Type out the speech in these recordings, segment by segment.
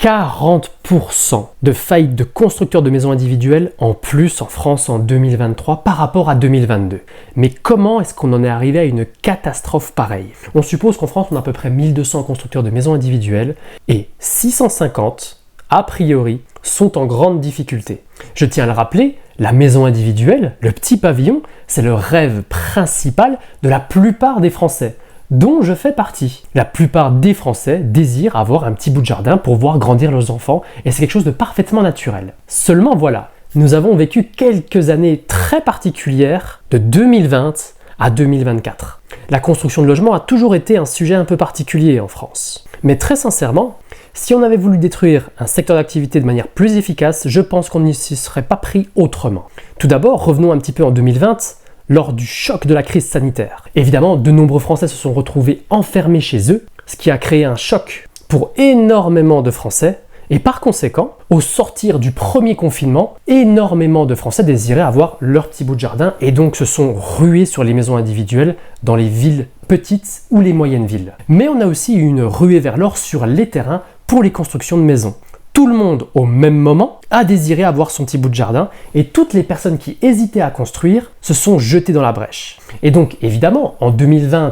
40% de faillites de constructeurs de maisons individuelles en plus en France en 2023 par rapport à 2022. Mais comment est-ce qu'on en est arrivé à une catastrophe pareille? On suppose qu'en France, on a à peu près 1200 constructeurs de maisons individuelles et 650, a priori, sont en grande difficulté. Je tiens à le rappeler, la maison individuelle, le petit pavillon, c'est le rêve principal de la plupart des Français, dont je fais partie. La plupart des Français désirent avoir un petit bout de jardin pour voir grandir leurs enfants et c'est quelque chose de parfaitement naturel. Seulement voilà, nous avons vécu quelques années très particulières de 2020 à 2024. La construction de logements a toujours été un sujet un peu particulier en France. Mais très sincèrement, si on avait voulu détruire un secteur d'activité de manière plus efficace, je pense qu'on n'y s'y serait pas pris autrement. Tout d'abord, revenons un petit peu en 2020, lors du choc de la crise sanitaire. Évidemment, de nombreux Français se sont retrouvés enfermés chez eux, ce qui a créé un choc pour énormément de Français, et par conséquent, au sortir du premier confinement, énormément de Français désiraient avoir leur petit bout de jardin et donc se sont rués sur les maisons individuelles dans les villes petites ou les moyennes villes. Mais on a aussi eu une ruée vers l'or sur les terrains pour les constructions de maisons. Tout le monde, au même moment, a désiré avoir son petit bout de jardin et toutes les personnes qui hésitaient à construire se sont jetées dans la brèche. Et donc, évidemment, en 2020,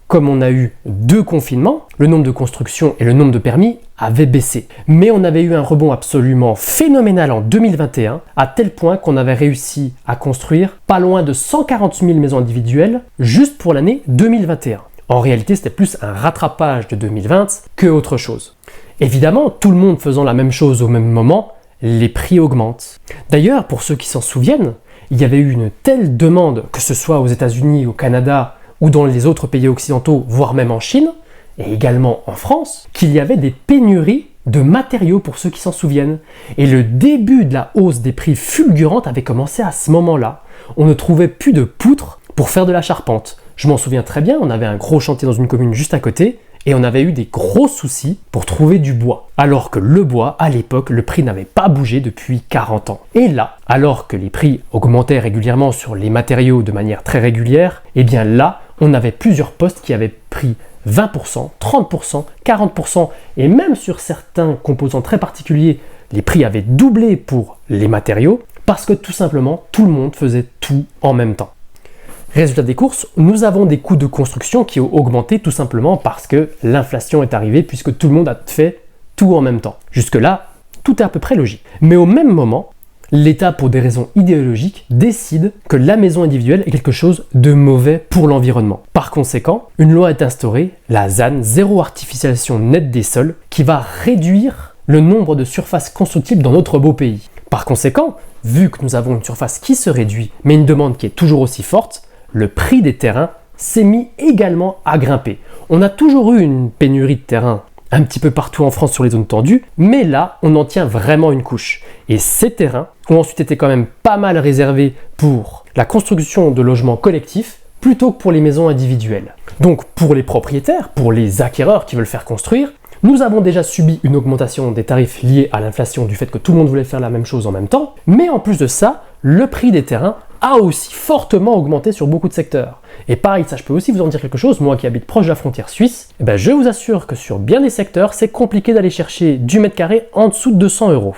comme on a eu 2 confinements, le nombre de constructions et le nombre de permis avaient baissé. Mais on avait eu un rebond absolument phénoménal en 2021, à tel point qu'on avait réussi à construire pas loin de 140 000 maisons individuelles juste pour l'année 2021. En réalité, c'était plus un rattrapage de 2020 que autre chose. Évidemment, tout le monde faisant la même chose au même moment, les prix augmentent. D'ailleurs, pour ceux qui s'en souviennent, il y avait eu une telle demande, que ce soit aux États-Unis, au Canada ou dans les autres pays occidentaux, voire même en Chine, et également en France, qu'il y avait des pénuries de matériaux pour ceux qui s'en souviennent. Et le début de la hausse des prix fulgurante avait commencé à ce moment-là. On ne trouvait plus de poutres pour faire de la charpente. Je m'en souviens très bien, on avait un gros chantier dans une commune juste à côté, et on avait eu des gros soucis pour trouver du bois. Alors que le bois, à l'époque, le prix n'avait pas bougé depuis 40 ans. Et là, alors que les prix augmentaient régulièrement sur les matériaux de manière très régulière, eh bien là, on avait plusieurs postes qui avaient pris 20%, 30%, 40%, et même sur certains composants très particuliers, les prix avaient doublé pour les matériaux, parce que tout simplement, tout le monde faisait tout en même temps. Résultat des courses, nous avons des coûts de construction qui ont augmenté tout simplement parce que l'inflation est arrivée puisque tout le monde a fait tout en même temps. Jusque-là, tout est à peu près logique. Mais au même moment, l'État, pour des raisons idéologiques, décide que la maison individuelle est quelque chose de mauvais pour l'environnement. Par conséquent, une loi est instaurée, la ZAN, zéro artificialisation nette des sols, qui va réduire le nombre de surfaces constructibles dans notre beau pays. Par conséquent, vu que nous avons une surface qui se réduit, mais une demande qui est toujours aussi forte, le prix des terrains s'est mis également à grimper. On a toujours eu une pénurie de terrain un petit peu partout en France sur les zones tendues, mais là, on en tient vraiment une couche. Et ces terrains ont ensuite été quand même pas mal réservés pour la construction de logements collectifs plutôt que pour les maisons individuelles. Donc pour les propriétaires, pour les acquéreurs qui veulent faire construire, nous avons déjà subi une augmentation des tarifs liés à l'inflation du fait que tout le monde voulait faire la même chose en même temps, mais en plus de ça, le prix des terrains a aussi fortement augmenté sur beaucoup de secteurs. Et pareil, ça je peux aussi vous en dire quelque chose, moi qui habite proche de la frontière suisse, je vous assure que sur bien des secteurs, c'est compliqué d'aller chercher du mètre carré en dessous de 200 €.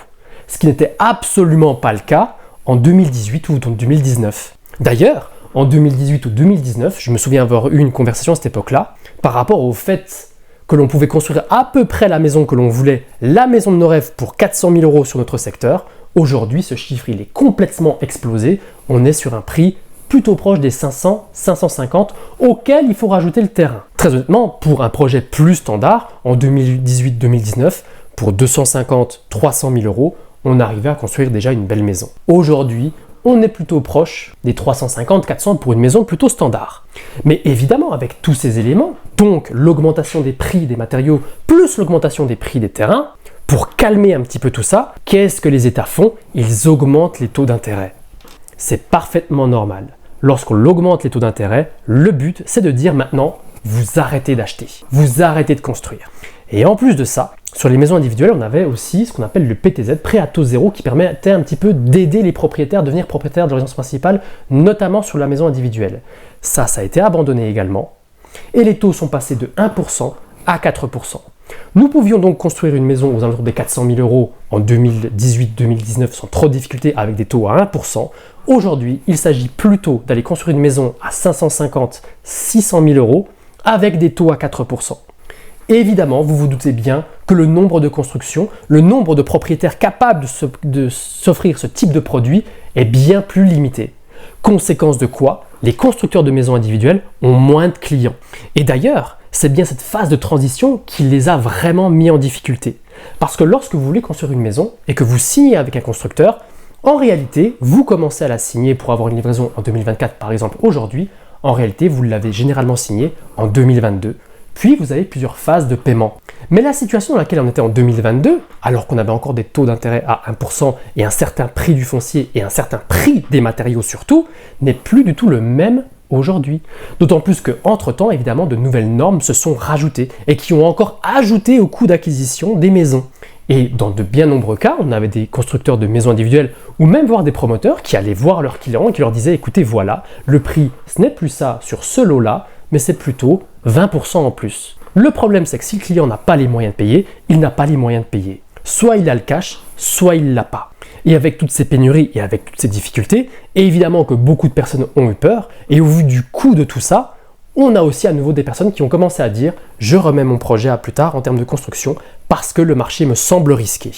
Ce qui n'était absolument pas le cas en 2018 ou en 2019. D'ailleurs, en 2018 ou 2019, je me souviens avoir eu une conversation à cette époque-là, par rapport au fait que l'on pouvait construire à peu près la maison que l'on voulait, la maison de nos rêves pour 400 000 € sur notre secteur. Aujourd'hui, ce chiffre, il est complètement explosé. On est sur un prix plutôt proche des 500, 550, auquel il faut rajouter le terrain. Très honnêtement, pour un projet plus standard, en 2018-2019, pour 250, 300 000 €, on arrivait à construire déjà une belle maison. Aujourd'hui, on est plutôt proche des 350, 400 pour une maison plutôt standard. Mais évidemment, avec tous ces éléments, donc l'augmentation des prix des matériaux, plus l'augmentation des prix des terrains, pour calmer un petit peu tout ça, qu'est-ce que les États font? Ils augmentent les taux d'intérêt. C'est parfaitement normal. Lorsqu'on augmente les taux d'intérêt, le but, c'est de dire maintenant, vous arrêtez d'acheter, vous arrêtez de construire. Et en plus de ça, sur les maisons individuelles, on avait aussi ce qu'on appelle le PTZ, prêt à taux zéro, qui permettait un petit peu d'aider les propriétaires à devenir propriétaires de leur résidence principale, notamment sur la maison individuelle. Ça a été abandonné également. Et les taux sont passés de 1% à 4%. Nous pouvions donc construire une maison aux alentours des 400 000 euros en 2018-2019 sans trop de difficultés avec des taux à 1%. Aujourd'hui, il s'agit plutôt d'aller construire une maison à 550-600 000 euros avec des taux à 4%. Et évidemment, vous vous doutez bien que le nombre de constructions, le nombre de propriétaires capables de s'offrir ce type de produit est bien plus limité. Conséquence de quoi, les constructeurs de maisons individuelles ont moins de clients. Et d'ailleurs, c'est bien cette phase de transition qui les a vraiment mis en difficulté. Parce que lorsque vous voulez construire une maison et que vous signez avec un constructeur, en réalité, vous commencez à la signer pour avoir une livraison en 2024 par exemple aujourd'hui. En réalité, vous l'avez généralement signé en 2022. Puis vous avez plusieurs phases de paiement. Mais la situation dans laquelle on était en 2022, alors qu'on avait encore des taux d'intérêt à 1% et un certain prix du foncier et un certain prix des matériaux surtout, n'est plus du tout le même aujourd'hui. D'autant plus qu'entre-temps, évidemment, de nouvelles normes se sont rajoutées et qui ont encore ajouté au coût d'acquisition des maisons. Et dans de bien nombreux cas, on avait des constructeurs de maisons individuelles ou même voire des promoteurs qui allaient voir leurs clients et qui leur disaient « Écoutez, voilà, le prix, ce n'est plus ça sur ce lot-là, mais c'est plutôt 20% en plus. » Le problème, c'est que si le client n'a pas les moyens de payer, il n'a pas les moyens de payer. Soit il a le cash, soit il ne l'a pas. Et avec toutes ces pénuries et avec toutes ces difficultés, évidemment que beaucoup de personnes ont eu peur, et au vu du coût de tout ça, on a aussi à nouveau des personnes qui ont commencé à dire « je remets mon projet à plus tard en termes de construction parce que le marché me semble risqué ».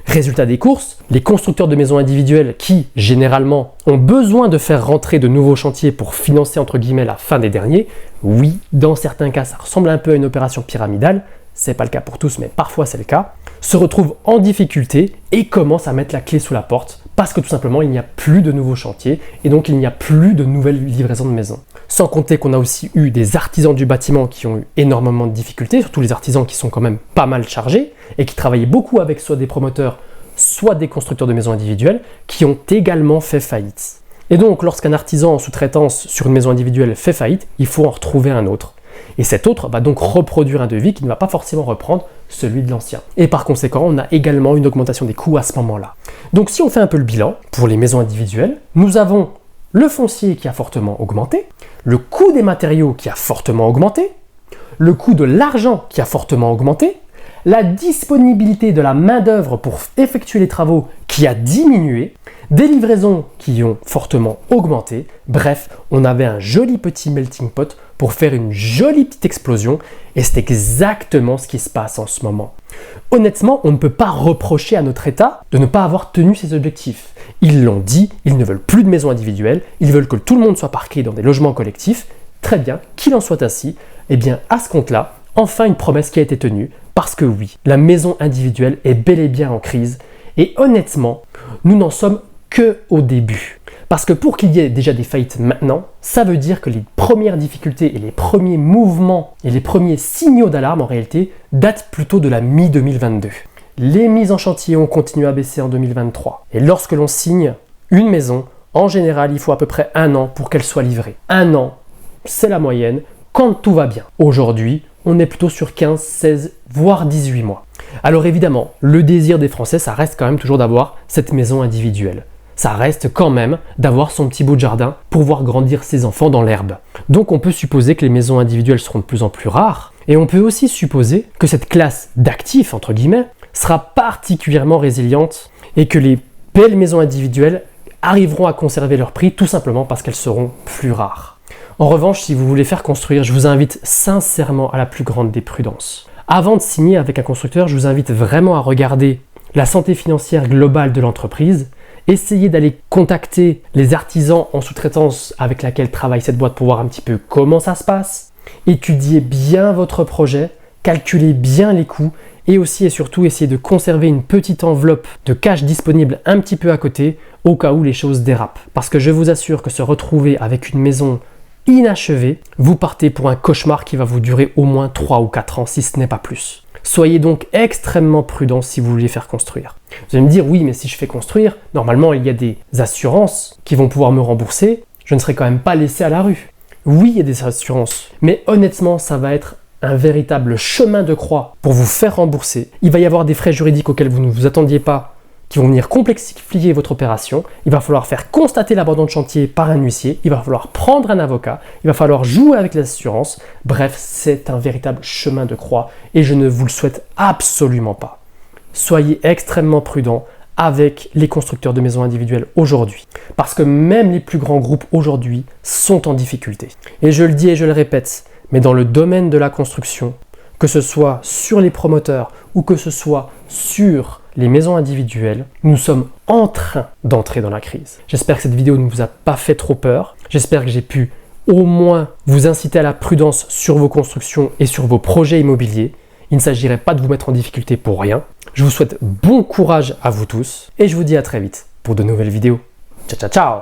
Résultat des courses, les constructeurs de maisons individuelles qui, généralement, ont besoin de faire rentrer de nouveaux chantiers pour financer entre guillemets la fin des derniers, oui, dans certains cas ça ressemble un peu à une opération pyramidale, c'est pas le cas pour tous mais parfois c'est le cas, se retrouvent en difficulté et commencent à mettre la clé sous la porte parce que tout simplement il n'y a plus de nouveaux chantiers et donc il n'y a plus de nouvelles livraisons de maisons. Sans compter qu'on a aussi eu des artisans du bâtiment qui ont eu énormément de difficultés, surtout les artisans qui sont quand même pas mal chargés et qui travaillaient beaucoup avec soit des promoteurs, soit des constructeurs de maisons individuelles qui ont également fait faillite. Et donc lorsqu'un artisan en sous-traitance sur une maison individuelle fait faillite, il faut en retrouver un autre. Et cet autre va donc reproduire un devis qui ne va pas forcément reprendre celui de l'ancien. Et par conséquent, on a également une augmentation des coûts à ce moment-là. Donc si on fait un peu le bilan, pour les maisons individuelles, nous avons le foncier qui a fortement augmenté, le coût des matériaux qui a fortement augmenté, le coût de l'argent qui a fortement augmenté, la disponibilité de la main-d'œuvre pour effectuer les travaux qui a diminué, des livraisons qui ont fortement augmenté. Bref, on avait un joli petit melting pot pour faire une jolie petite explosion et c'est exactement ce qui se passe en ce moment. Honnêtement, on ne peut pas reprocher à notre État de ne pas avoir tenu ses objectifs. Ils l'ont dit, ils ne veulent plus de maisons individuelles, ils veulent que tout le monde soit parqué dans des logements collectifs. Très bien, qu'il en soit ainsi. Eh bien, à ce compte-là, enfin une promesse qui a été tenue, parce que oui, la maison individuelle est bel et bien en crise et honnêtement, nous n'en sommes que au début. Parce que pour qu'il y ait déjà des faillites maintenant, ça veut dire que les premières difficultés et les premiers mouvements et les premiers signaux d'alarme en réalité datent plutôt de la mi-2022. Les mises en chantier ont continué à baisser en 2023. Et lorsque l'on signe une maison, en général, il faut à peu près 1 an pour qu'elle soit livrée. 1 an, c'est la moyenne quand tout va bien. Aujourd'hui, on est plutôt sur 15, 16, voire 18 mois. Alors évidemment, le désir des Français, ça reste quand même toujours d'avoir cette maison individuelle. Ça reste quand même d'avoir son petit bout de jardin pour voir grandir ses enfants dans l'herbe. Donc on peut supposer que les maisons individuelles seront de plus en plus rares et on peut aussi supposer que cette classe d'actifs, entre guillemets, sera particulièrement résiliente et que les belles maisons individuelles arriveront à conserver leur prix tout simplement parce qu'elles seront plus rares. En revanche, si vous voulez faire construire, je vous invite sincèrement à la plus grande des prudences. Avant de signer avec un constructeur, je vous invite vraiment à regarder la santé financière globale de l'entreprise. Essayez d'aller contacter les artisans en sous-traitance avec laquelle travaille cette boîte pour voir un petit peu comment ça se passe. Étudiez bien votre projet, calculez bien les coûts et aussi et surtout essayez de conserver une petite enveloppe de cash disponible un petit peu à côté au cas où les choses dérapent. Parce que je vous assure que se retrouver avec une maison inachevée, vous partez pour un cauchemar qui va vous durer au moins 3 ou 4 ans si ce n'est pas plus. Soyez donc extrêmement prudent si vous voulez faire construire. Vous allez me dire, oui, mais si je fais construire, normalement il y a des assurances qui vont pouvoir me rembourser, je ne serai quand même pas laissé à la rue. Oui, il y a des assurances, mais honnêtement, ça va être un véritable chemin de croix pour vous faire rembourser. Il va y avoir des frais juridiques auxquels vous ne vous attendiez pas qui vont venir complexifier votre opération. Il va falloir faire constater l'abandon de chantier par un huissier. Il va falloir prendre un avocat. Il va falloir jouer avec les assurances. Bref, c'est un véritable chemin de croix et je ne vous le souhaite absolument pas. Soyez extrêmement prudents avec les constructeurs de maisons individuelles aujourd'hui. Parce que même les plus grands groupes aujourd'hui sont en difficulté. Et je le dis et je le répète, mais dans le domaine de la construction, que ce soit sur les promoteurs ou que ce soit sur les maisons individuelles, nous sommes en train d'entrer dans la crise. J'espère que cette vidéo ne vous a pas fait trop peur. J'espère que j'ai pu au moins vous inciter à la prudence sur vos constructions et sur vos projets immobiliers. Il ne s'agirait pas de vous mettre en difficulté pour rien. Je vous souhaite bon courage à vous tous et je vous dis à très vite pour de nouvelles vidéos. Ciao, ciao, ciao!